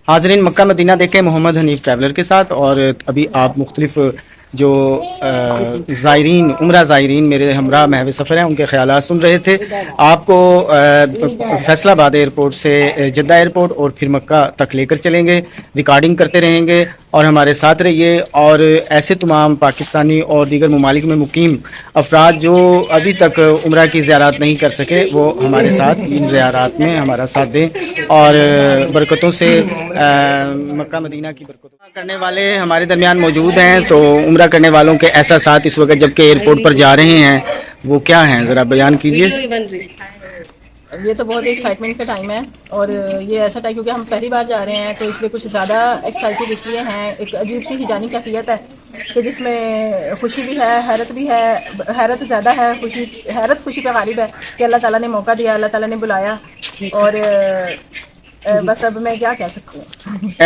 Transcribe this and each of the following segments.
हाज़रीन, Mecca Medina देखें Mohammad Hanif traveller के साथ। और अभी आप मुख्तलिफ जो ज़ायरीन उम्रा ज़ायरीन मेरे हमरा महव सफ़र हैं उनके ख़यालात सुन रहे थे। आपको फैसलाबाद एयरपोर्ट से जद्दा एयरपोर्ट और फिर मक्का तक लेकर चलेंगे, रिकॉर्डिंग करते रहेंगे और हमारे साथ रहिए। और ऐसे तमाम पाकिस्तानी और दीगर ममालिक में मुकीम अफराद जो अभी तक उम्रा की ज़ियारत नहीं कर सके वो हमारे साथ इन ज़ियारत में हमारा साथ दें और बरकतों से मक्का मदीना की बरकतों करने वाले हमारे दरमियान मौजूद हैं। तो उम्रा करने वालों के एहसासात इस वक्त जबकि एयरपोर्ट पर जा रहे हैं वो क्या हैं, ज़रा बयान कीजिए। ये तो बहुत एक्साइटमेंट का टाइम है और ये ऐसा टाइम क्योंकि हम पहली बार जा रहे हैं तो इसलिए कुछ ज़्यादा एक्साइटेड इसलिए हैं। एक अजीब सी हिजानी कैफियत है कि जिसमें खुशी भी है, हैरत भी है। हैरत ज़्यादा है, हैरत खुशी पे गालिब है कि अल्लाह ताला ने मौका दिया, अल्लाह ताला ने बुलाया। और बस अब मैं क्या कह सकती हूँ।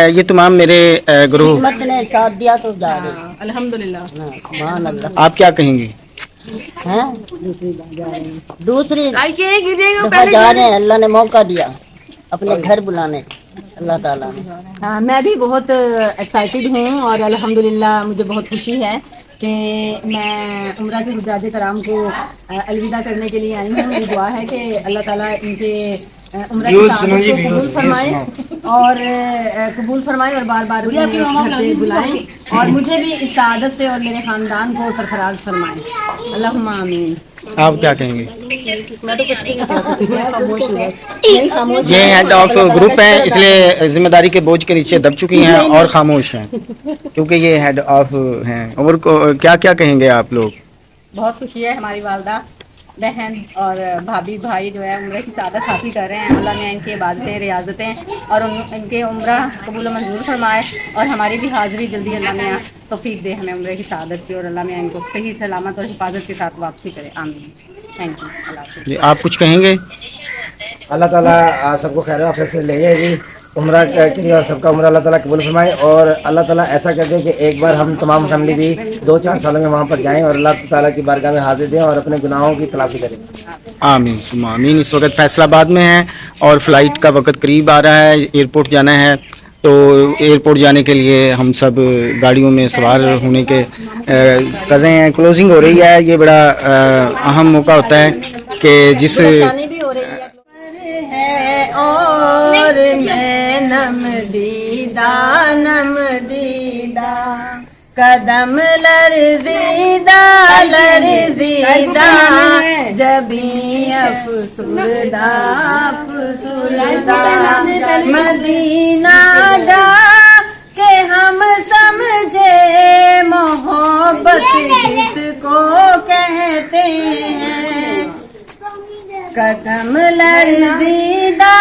ये तमाम मेरे ग्रुप ने साथ दिया तो जा रहे हैं। अल्हम्दुलिल्लाह। आप क्या कहेंगी? हैं दूसरी दफा जा रहे हैं, अल्लाह ने मौका दिया अपने घर बुलाने, अल्लाह ताला ने। हाँ, मैं भी बहुत एक्साइटेड हूँ और अल्हम्दुलिल्लाह मुझे बहुत खुशी है कि मैं उम्रा के हुज्जाज कराम को अलविदा करने के लिए आई हूँ। मेरी दुआ है कि अल्लाह ताला इनके उम्रा की सआदत को कबूल फरमाए और कबूल फरमाए और बार बार अपने घर पे बुलाएं और मुझे भी इस सआदत से और मेरे ख़ानदान को सरफराज फरमाएं। अल्लाहुम्मा आमीन। आप क्या कहेंगे? मैं तो कुछ नहीं कह सकती। ये हेड ऑफ ग्रुप हैं इसलिए जिम्मेदारी के बोझ के नीचे दब चुकी हैं और खामोश हैं क्योंकि ये हेड ऑफ हैं। और क्या क्या कहेंगे आप लोग? बहुत खुशी है, हमारी वालदा बहन और भाभी भाई जो है उम्र की सआदत हासिल कर रहे हैं। अल्लाह ने इनकी इबादतें रियाजतें और इनके उम्र कबूल मंजूर फरमाए और हमारी भी हाज़िरी जल्दी अल्लाह ने तौफीक दे हमें उम्र की सआदत की और अल्लाह ने इनको सही सलामत और हिफाजत के साथ वापसी करे। आमीन। Thank you. अल्लाह। आप कुछ कहेंगे? अल्लाह ताला सबको खैर आफियत से ले जाएगी उम्रा के लिए और सबका उम्र अल्लाह ताला कबूल फरमाए। और अल्लाह ताला ऐसा कर दे कि एक बार हम तमाम फैमिली भी 2-4 सालों में वहाँ पर जाएं और अल्लाह ताला की बारगाह में हाजिर दें और अपने गुनाहों की तलाफी करें। आमीन सुम्मा आमीन। इस वक्त फैसलाबाद में हैं और फ्लाइट का वक्त करीब आ रहा है, एयरपोर्ट जाना है। तो एयरपोर्ट जाने के लिए हम सब गाड़ियों में सवार होने के कर रहे हैं। क्लोजिंग हो रही है, ये बड़ा अहम मौका होता है कि जिस और मैं नम दीदा कदम लर्जीदा जबी अफसुरदा मदीना जा के हम समझे मोहब्बत किसको कहते हैं। कदम लर्जीदा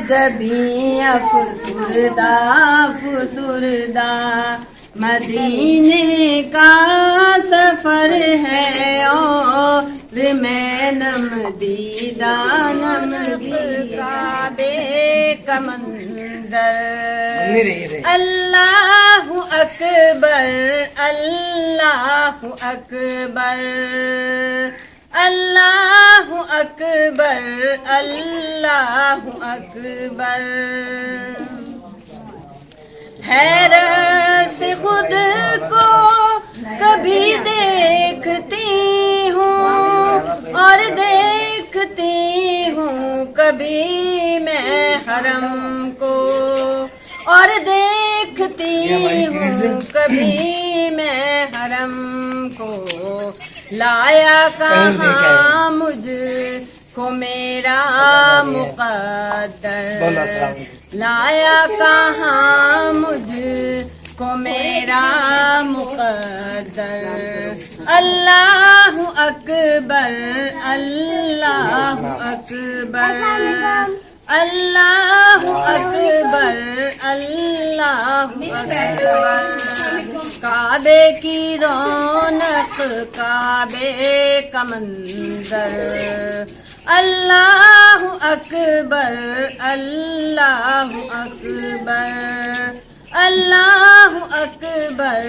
जबी अफसुरदा मदीने का सफर है और मैं नमदीदा काबे का मंजर अल्लाहु अकबर अल्लाहु अकबर अल्लाहु अकबर अल्लाहु अकबर। हैरत से खुद को कभी देखती हूँ और देखती हूँ कभी मैं हरम को और देखती हूँ कभी मैं हरम को। लाया कहाँ मुझको मेरा मुक़द्दर, लाया कहाँ मुझको मेरा मुक़द्दर। अल्लाहु अकबर अल्लाहु अकबर अल्लाहु अकबर अल्लाहु अकबर। काबे की रौनक काबे का मंजर अल्लाहु अकबर अल्लाहु अकबर अल्लाहु अकबर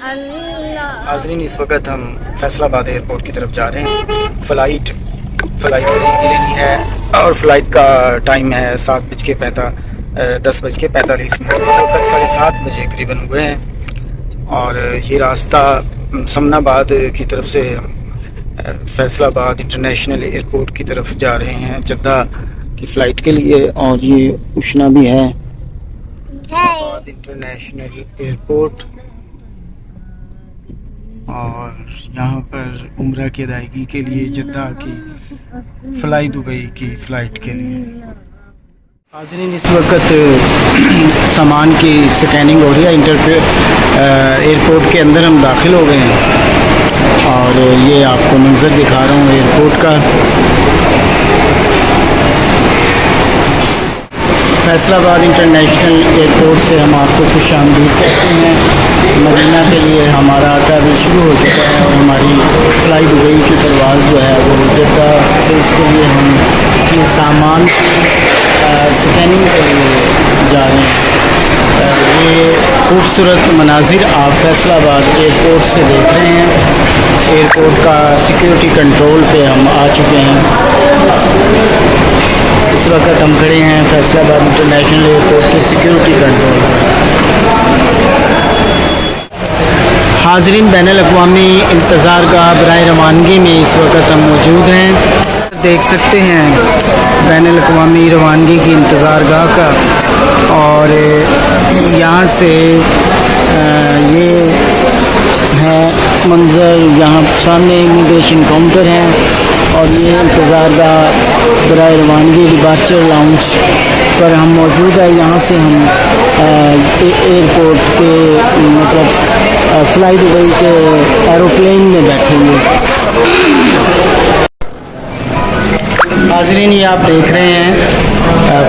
अल्लाह। नाज़रीन, इस वक्त हम फैसलाबाद एयरपोर्ट की तरफ जा रहे हैं। फ़्लाइट फ्लाइट के लिए है और फ्लाइट का टाइम है 10:45 इस वक्त 7:30 बजे करीबन हुए हैं। और ये रास्ता समनाबाद की तरफ से फैसलाबाद इंटरनेशनल एयरपोर्ट की तरफ जा रहे हैं जद्दा की फ़्लाइट के लिए। और ये उशना भी है फैसलाबाद इंटरनेशनल एयरपोर्ट, और यहाँ पर उम्रा की अदायगी के लिए जद्दा की फ़्लाई दुबई की फ़्लाइट के लिए। हाज़रीन, इस वक्त सामान की स्कैनिंग हो रही है। एयरपोर्ट के अंदर हम दाखिल हो गए हैं और ये आपको मंजर दिखा रहा हूँ एयरपोर्ट का। फैसलाबाद इंटरनेशनल एयरपोर्ट से हम आपको खुश आमदीद कहते हैं। मदीना के लिए हमारा ट्रैवल शुरू हो चुका है और हमारी फ़्लाई दुबई की परवाज़ जो है वो जद्दा से, उसके लिए हम अपने सामान स्कैनिंग के लिए जा रहे हैं। ये खूबसूरत मनाजिर आप फैसलाबाद एयरपोर्ट से देख रहे हैं। एयरपोर्ट का सिक्योरिटी कंट्रोल पे हम आ चुके हैं। इस वक्त हम खड़े हैं फैसलाबाद इंटरनेशनल एयरपोर्ट के सिक्योरिटी कंट्रोल पर। हाज़रीन, बैनुल-अक़वामी इंतज़ार गाह बराए रवानगी में इस वक्त हम मौजूद हैं। देख सकते हैं बैनुल-अक़वामी रवानगी की इंतज़ार गाह का, और यहाँ से ये है मंज़र। यहाँ सामने इमिग्रेशन काउंटर है और ये इंतज़ार गाह बराए रवानगी डिपार्चर लाउंज पर हम मौजूद है। यहाँ से हम एयरपोर्ट के मतलब फ़्लाई दुबई के एरोप्लेन में बैठेंगे। हाज़रीन, ये आप देख रहे हैं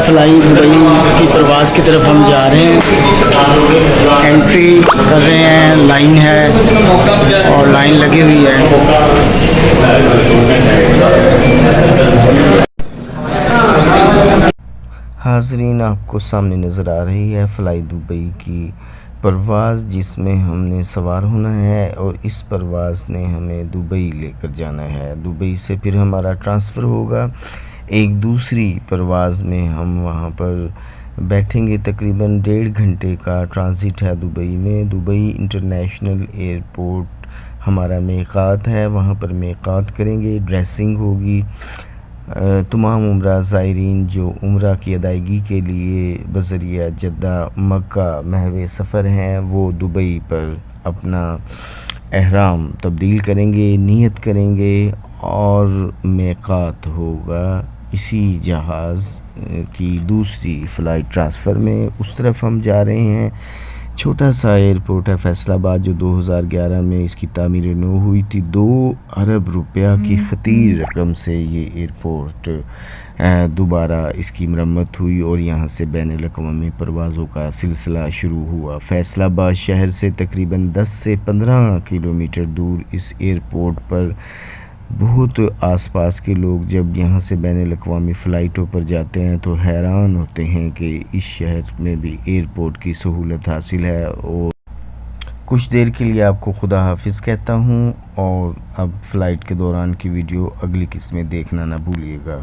फ़्लाई दुबई की परवाज़ की तरफ हम जा रहे हैं। एंट्री कर रहे हैं, लाइन है और लाइन लगी हुई है। हाज़रीन, आपको सामने नज़र आ रही है फ़्लाई दुबई की परवाज़ जिसमें हमने सवार होना है, और इस परवाज़ ने हमें दुबई लेकर जाना है। दुबई से फिर हमारा ट्रांसफ़र होगा एक दूसरी परवाज़ में, हम वहाँ पर बैठेंगे। तकरीबन 1.5 घंटे का ट्रांज़िट है दुबई में। दुबई इंटरनेशनल एयरपोर्ट हमारा मीक़ात है, वहाँ पर मीक़ात करेंगे, ड्रेसिंग होगी। तमाम उम्रा ज़ायरीन जो उम्रा की अदायगी के लिए बज़रिया जद्दा मक्का महवे सफ़र हैं, वो दुबई पर अपना एहराम तब्दील करेंगे, नियत करेंगे और मीक़ात होगा इसी जहाज़ की दूसरी फ़्लाइट ट्रांसफ़र में। उस तरफ हम जा रहे हैं। छोटा सा एयरपोर्ट है फैसलाबाद, जो 2011 में इसकी तामीर नौ हुई थी। 2 अरब रुपया की ख़तीर रकम से ये एयरपोर्ट दोबारा इसकी मरम्मत हुई और यहाँ से बैनुल-अक़वामी परवाज़ों का सिलसिला शुरू हुआ। फैसलाबाद शहर से तकरीबन 10 से 15 किलोमीटर दूर इस एयरपोर्ट पर बहुत आसपास के लोग जब यहाँ से बैनुल-अक़वामी फ़्लाइटों पर जाते हैं तो हैरान होते हैं कि इस शहर में भी एयरपोर्ट की सहूलत हासिल है। और कुछ देर के लिए आपको खुदा हाफिज़ कहता हूँ, और अब फ़्लाइट के दौरान की वीडियो अगली किस्में देखना ना भूलिएगा।